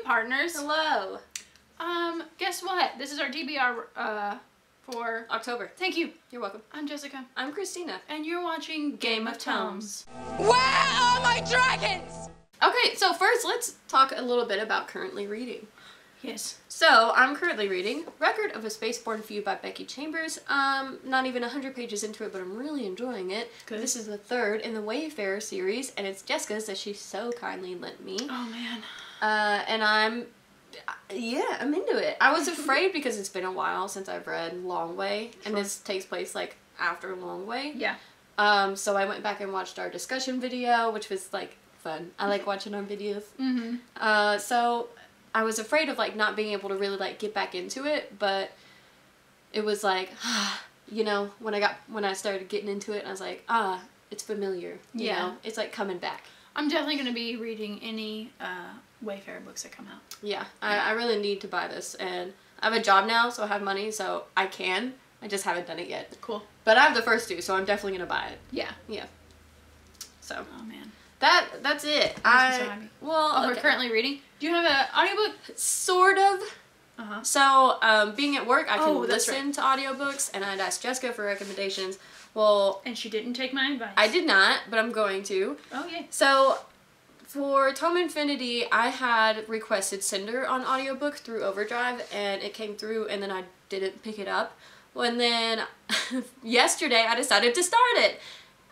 partners. Hello. Guess what? This is our TBR for October. Thank you. You're welcome. I'm Jessica. I'm Christina. And you're watching Game of Tomes. Where are my dragons? Okay, so first let's talk a little bit about currently reading. Yes. So, I'm currently reading Record of a Spaceborn Few by Becky Chambers. Not even 100 pages into it, but I'm really enjoying it. Good. This is the third in the Wayfarer series, and it's Jessica's that she so kindly lent me. Oh, man. And I'm into it. I was afraid because it's been a while since I've read Long Way, and this takes place, like, after Long Way. Yeah. So I went back and watched our discussion video, which was, like, fun. I like watching our videos. Mm-hmm. So I was afraid of, like, not being able to really, like, get back into it, but it was like, you know, when I started getting into it, I was like, it's familiar, you know? It's, like, coming back. I'm definitely going to be reading any Wayfarer books that come out. Yeah, I really need to buy this, and I have a job now, so I have money, so I can. I just haven't done it yet. Cool. But I have the first two, so I'm definitely going to buy it. Yeah. Yeah. So. Oh, man. That's it. We're currently reading. Do you have an audiobook? Sort of. Uh-huh. So, being at work, I can listen right. to audiobooks, and I'd asked Jessica for recommendations. Well... And she didn't take my advice. I did not, but I'm going to. Oh, yeah. So, for Tome Infinity, I had requested Cinder on audiobook through Overdrive, and it came through, and then I didn't pick it up. Well, and then, yesterday, I decided to start it.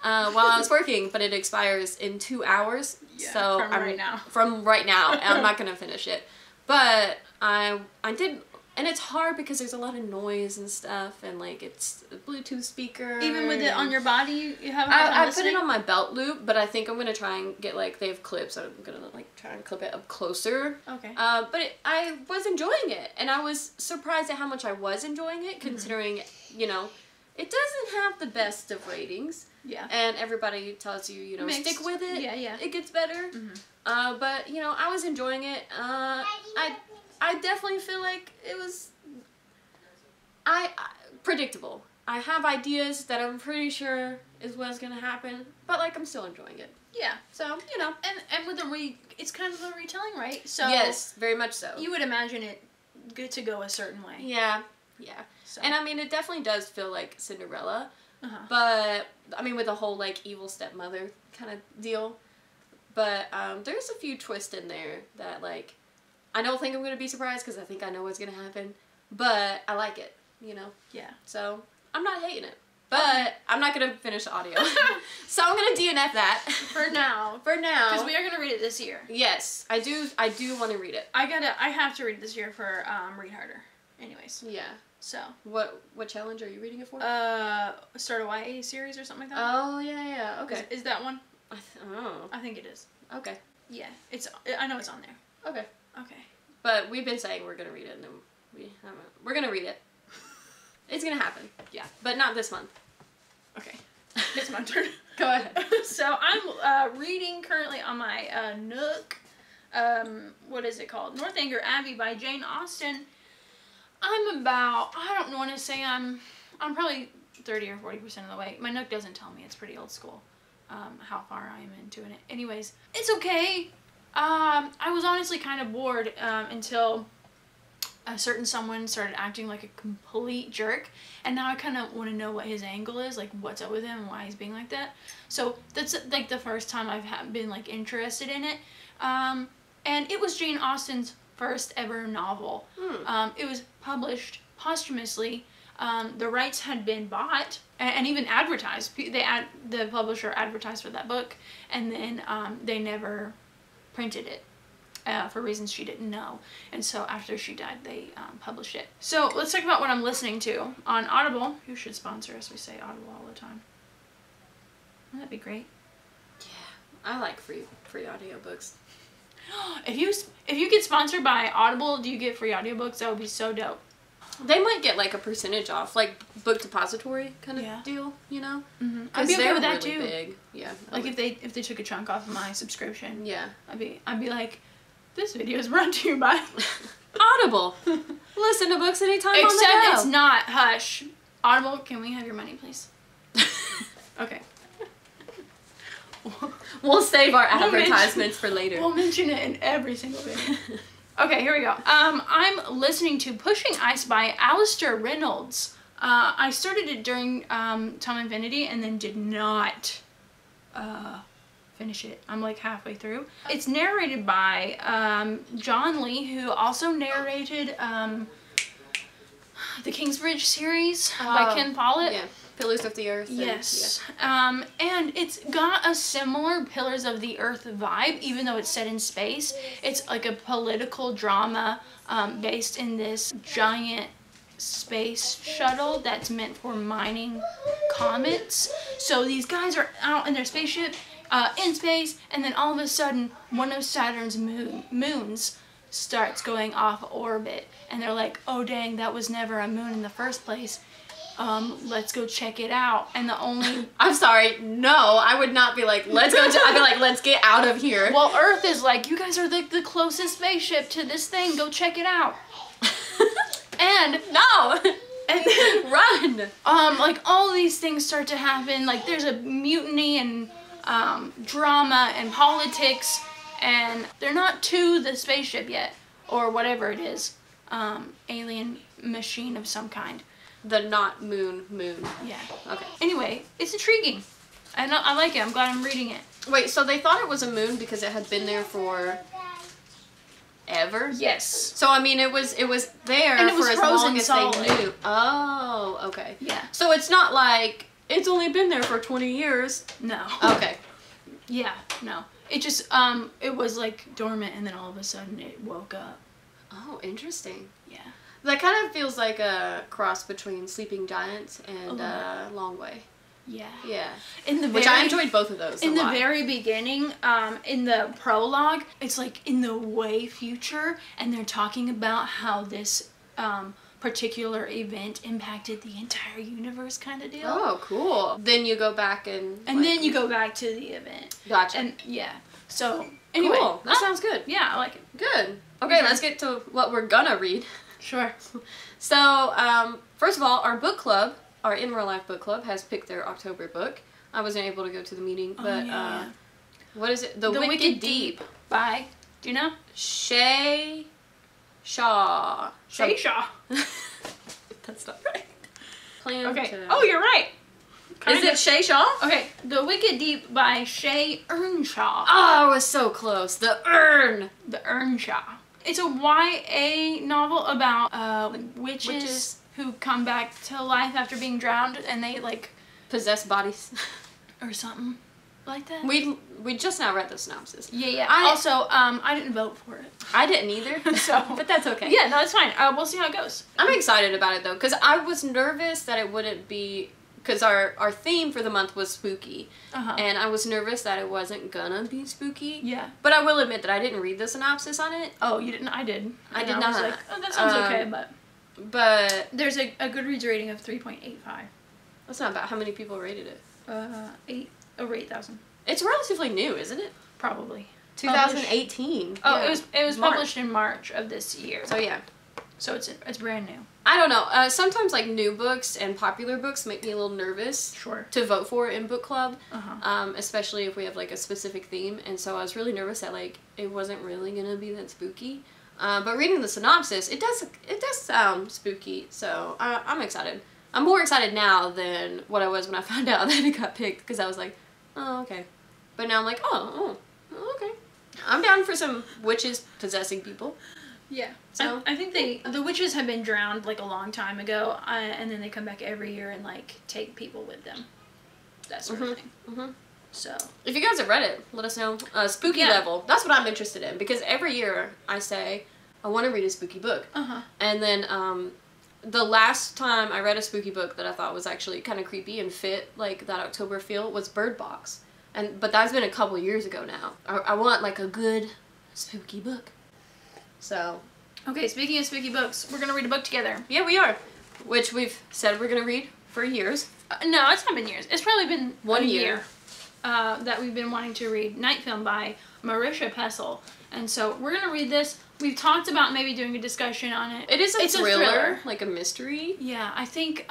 While I was working, but it expires in 2 hours. Yeah, so From right now, and I'm not gonna finish it. But I did, and it's hard because there's a lot of noise and stuff, and like it's a Bluetooth speaker. Even with it on your body, you have. I put it on my belt loop, but I think I'm gonna try and get like they have clips. So I'm gonna like try and clip it up closer. Okay. But I was enjoying it, and I was surprised at how much I was enjoying it, considering you know, it doesn't have the best of ratings. Yeah. And everybody tells you, you know, Mixed. stick with it. Yeah, yeah. It gets better. But, you know, I was enjoying it. I definitely feel like it was... predictable. I have ideas that I'm pretty sure is what's going to happen. But, like, I'm still enjoying it. Yeah. So, you know. And with it's kind of a retelling, right? So yes, very much so. You would imagine it good to go a certain way. Yeah. Yeah. So. And, I mean, it definitely does feel like Cinderella. But, I mean, with the whole, like, evil stepmother kind of deal. But, there's a few twists in there that, like, I don't think I'm going to be surprised because I think I know what's going to happen. But I like it, you know? Yeah. So, I'm not hating it. But I'm not going to finish the audio. So I'm going to DNF that. For now. For now. Because we are going to read it this year. Yes. I do want to read it. I have to read it this year for, Read Harder. Anyways. Yeah. So. What challenge are you reading it for? Start a YA series or something like that. Oh, yeah. Okay. Is that one? Oh. I think it is. Okay. Yeah. I know it's on there. Okay. Okay. But we've been saying we're going to read it, and then we haven't. We're going to read it. It's going to happen. Yeah. But not this month. Okay. It's my turn. Go ahead. So I'm reading currently on my Nook. What is it called? Northanger Abbey by Jane Austen. I'm about, I don't want to say I'm probably 30 or 40% of the way. My Nook doesn't tell me. It's pretty old school, how far I am into it. Anyways, it's okay. I was honestly kind of bored until a certain someone started acting like a complete jerk, and now I kind of want to know what his angle is, like what's up with him and why he's being like that. So that's like the first time I've been like interested in it, and it was Jane Austen's first ever novel. It was published posthumously. The rights had been bought and even advertised. The publisher advertised for that book, and then they never printed it for reasons she didn't know. And so after she died, they published it. So let's talk about what I'm listening to on Audible. Who should sponsor us? We say Audible all the time. Wouldn't that be great? Yeah, I like free audiobooks. If you get sponsored by Audible, do you get free audiobooks? That would be so dope. They might get like a percentage off, like book depository kind of deal, you know? I'd be okay with that really too. Big. Yeah. Like if they took a chunk off of my subscription. Yeah. I'd be like, this video is brought to you by Audible. Listen to books anytime on the go. Except it's not. Hush. Audible, can we have your money, please? Okay. We'll save our advertisements for later. We'll mention it in every single video. Okay, here we go. I'm listening to Pushing Ice by Alistair Reynolds. I started it during Tom Infinity and then did not finish it. I'm like halfway through. It's narrated by John Lee, who also narrated the Kingsbridge series by Ken Follett. Yeah, Pillars of the Earth. Yes. And it's got a similar Pillars of the Earth vibe, even though it's set in space. It's like a political drama based in this giant space shuttle that's meant for mining comets. So these guys are out in their spaceship in space, and then all of a sudden one of Saturn's moons starts going off orbit, and they're like, oh dang, that was never a moon in the first place. Let's go check it out. And the only... I'm sorry, no, I would not be like, let's go, I'd be like, let's get out of here. Well, Earth is like, you guys are the closest spaceship to this thing, go check it out. And... No! And then, run! Like, all these things start to happen, like, there's a mutiny and, drama and politics, and they're not to the spaceship yet, or whatever it is, alien machine of some kind. The not moon. Yeah. Okay. Anyway, it's intriguing. I like it. I'm glad I'm reading it. Wait, so they thought it was a moon because it had been there for ever? Yes. So I mean, it was there and it was for as frozen long as solid. they knew. Oh, okay. Yeah. So it's not like it's only been there for 20 years. No. Okay. Yeah. No. It just it was like dormant, and then all of a sudden it woke up. Oh, interesting. Yeah. That kind of feels like a cross between Sleeping Giants and Long Way. Yeah. Yeah. Which I enjoyed both of those. In the very beginning, in the prologue, it's like in the way future, and they're talking about how this particular event impacted the entire universe, kind of deal. Oh, cool. Then you go back and then you go back to the event. Gotcha. And yeah. So anyway, cool. That sounds good. Yeah, I like it. Good. Okay, let's get to what we're gonna read. Sure. So, first of all, our book club, our In Real Life book club, has picked their October book. I wasn't able to go to the meeting, but what is it? The Wicked Deep by, do you know? Shay Shaw. Shay Shaw. That's not right. Okay. Oh, you're right. Is it Shay Shaw? Okay. The Wicked Deep by Shay Earnshaw. Oh, I was so close. The Earnshaw. It's a YA novel about witches who come back to life after being drowned, and they like possess bodies or something like that. We just now read the synopsis. Yeah. I didn't vote for it. I didn't either. So, but that's okay. Yeah, no, it's fine. We'll see how it goes. I'm excited about it though, because I was nervous that it wouldn't be. Because our theme for the month was spooky, and I was nervous that it wasn't gonna be spooky. Yeah. But I will admit that I didn't read the synopsis on it. Oh, you didn't? I did. I did I not. was like, oh, that sounds okay, but there's a Goodreads rating of 3.85. That's not bad. How many people rated it? 8,000. It's relatively new, isn't it? Probably. 2018. Oh, yeah. It was March. Published in March of this year. So yeah. So it's brand new. I don't know. Sometimes like new books and popular books make me a little nervous. Sure. To vote for in book club. Especially if we have like a specific theme, and so I was really nervous that like it wasn't really gonna be that spooky. But reading the synopsis, it does sound spooky. So I'm excited. I'm more excited now than what I was when I found out that it got picked, because I was like, oh okay. But now I'm like, oh okay. I'm down for some witches possessing people. Yeah. So I think the witches have been drowned like a long time ago, and then they come back every year and like take people with them. That sort of thing. So if you guys have read it, let us know. Spooky level. That's what I'm interested in, because every year I say I want to read a spooky book. And then the last time I read a spooky book that I thought was actually kind of creepy and fit like that October feel was Bird Box. But that's been a couple years ago now. I want like a good spooky book. So. Okay, speaking of spooky books, we're gonna read a book together. Yeah, we are. Which we've said we're gonna read for years. No, it's not been years. It's probably been 1 year. That we've been wanting to read Night Film by Marisha Pessel. And so we're going to read this. We've talked about maybe doing a discussion on it. It's a thriller, like a mystery. Yeah, I think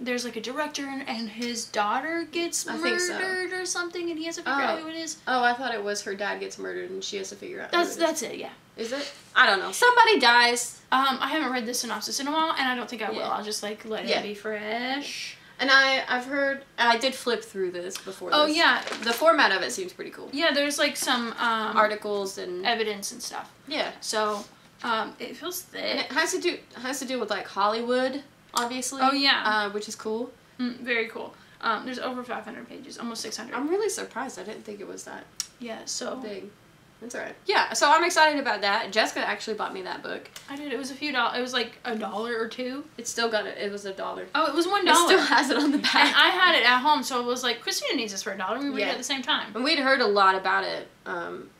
there's like a director and his daughter gets murdered or something, and he has to figure out who it is. Oh, I thought it was her dad gets murdered and she has to figure out who it is. That's it, yeah. Is it? I don't know. Somebody dies. I haven't read the synopsis in a while, and I don't think I will. I'll just like let it be fresh. And I've heard, I did flip through this before this. Oh, yeah. The format of it seems pretty cool. Yeah, there's like some articles and evidence and stuff. Yeah. So, it feels thick. And it has to do with like Hollywood, obviously. Oh, yeah. Which is cool. Very cool. There's over 500 pages, almost 600. I'm really surprised. I didn't think it was that so big. That's alright. Yeah, so I'm excited about that. Jessica actually bought me that book. I did. It was a few dollars. It was like $1 or $2. It still got it. It was $1. Oh, it was $1. It still has it on the back. And I had it at home, so it was like, Christeena needs this for $1. We read it at the same time. And we'd heard a lot about it.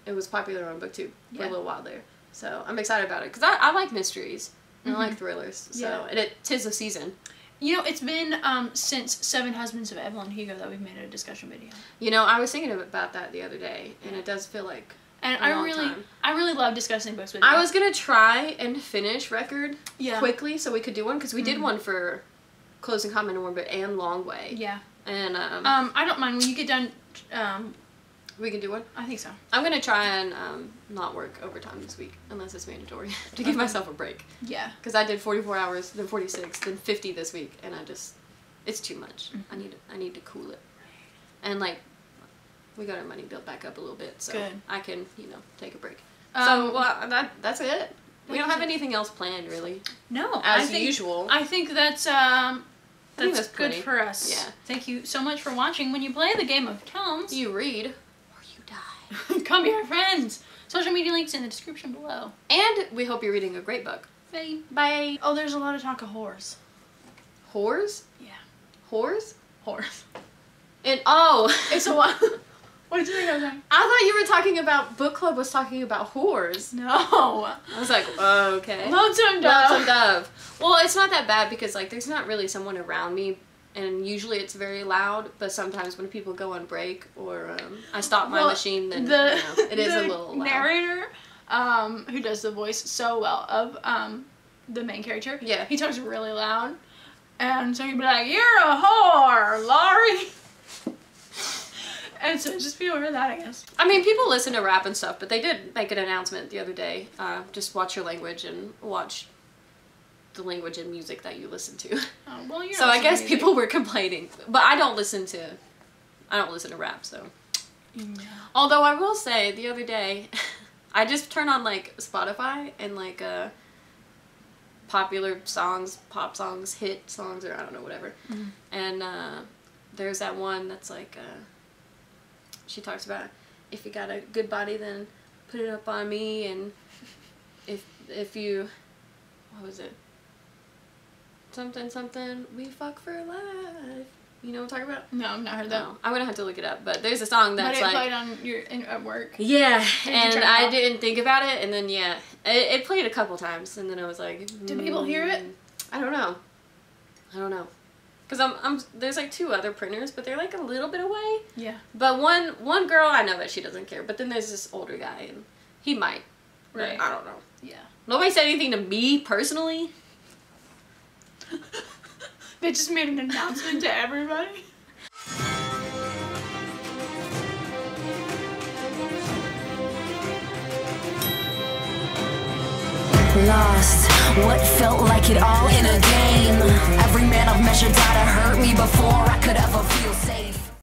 It was popular on BookTube for a little while there. So I'm excited about it. Because I like mysteries. And I like thrillers. So, and tis the season. You know, it's been since Seven Husbands of Evelyn Hugo that we've made a discussion video. You know, I was thinking about that the other day. And it does feel like and I really love discussing books with you. I was going to try and finish Record quickly so we could do one. Because we did one for Close and Common in Orbit and Long Way. Yeah. And I don't mind when you get done. We can do one? I think so. I'm going to try and not work overtime this week, unless it's mandatory, to give myself a break. Yeah. Because I did 44 hours, then 46, then 50 this week, and it's too much. I need to cool it. And, like, we got our money built back up a little bit, so I can, take a break. So, well, that's it. We don't have anything else planned, really. No. As usual. I think that's good for us. Yeah. Thank you so much for watching. When you play the game of Tomes, you read. Come be our friends. Social media links in the description below. And we hope you're reading a great book. Bye. Bye. Oh, there's a lot of talk of whores. Whores? Yeah. Whores? Whores. And it's a what? What did you think I was saying? I thought you were talking about book club was talking about whores. No. I was like, oh, okay. Lonesome Dove. Lonesome Dove. Well, it's not that bad because like there's not really someone around me. And usually it's very loud, but sometimes when people go on break or I stop my machine, then it is a little loud. The narrator, who does the voice so well of the main character, he talks really loud, and so he'd be like, "You're a whore, Laurie," and so just be aware of that, I guess. I mean, people listen to rap and stuff, but they did make an announcement the other day. Just watch your language and watch the language and music that you listen to. Oh, well, you're so I guess people were complaining, but I don't listen to rap, so. Yeah. Although I will say, the other day, I just turn on like Spotify and like popular songs, pop songs, hit songs, or I don't know, whatever. And there's that one that's like, she talks about, if you got a good body, then put it up on me, and if you, what was it? Something, we fuck for life. You know what I'm talking about? No, I've not heard that. I'm gonna have to look it up, but there's a song that's like... But it played on at work? Yeah, and I didn't think about it, and then, it played a couple times, and then I was like... Do people hear it? I don't know. Because there's like 2 other printers, but they're like a little bit away. Yeah. But one girl, I know that she doesn't care, but then there's this older guy, and he might. Right. I don't know. Yeah. Nobody said anything to me, personally. They just made an announcement to everybody. Lost, what felt like it all in a game. Every man I've measured died to hurt me before I could ever feel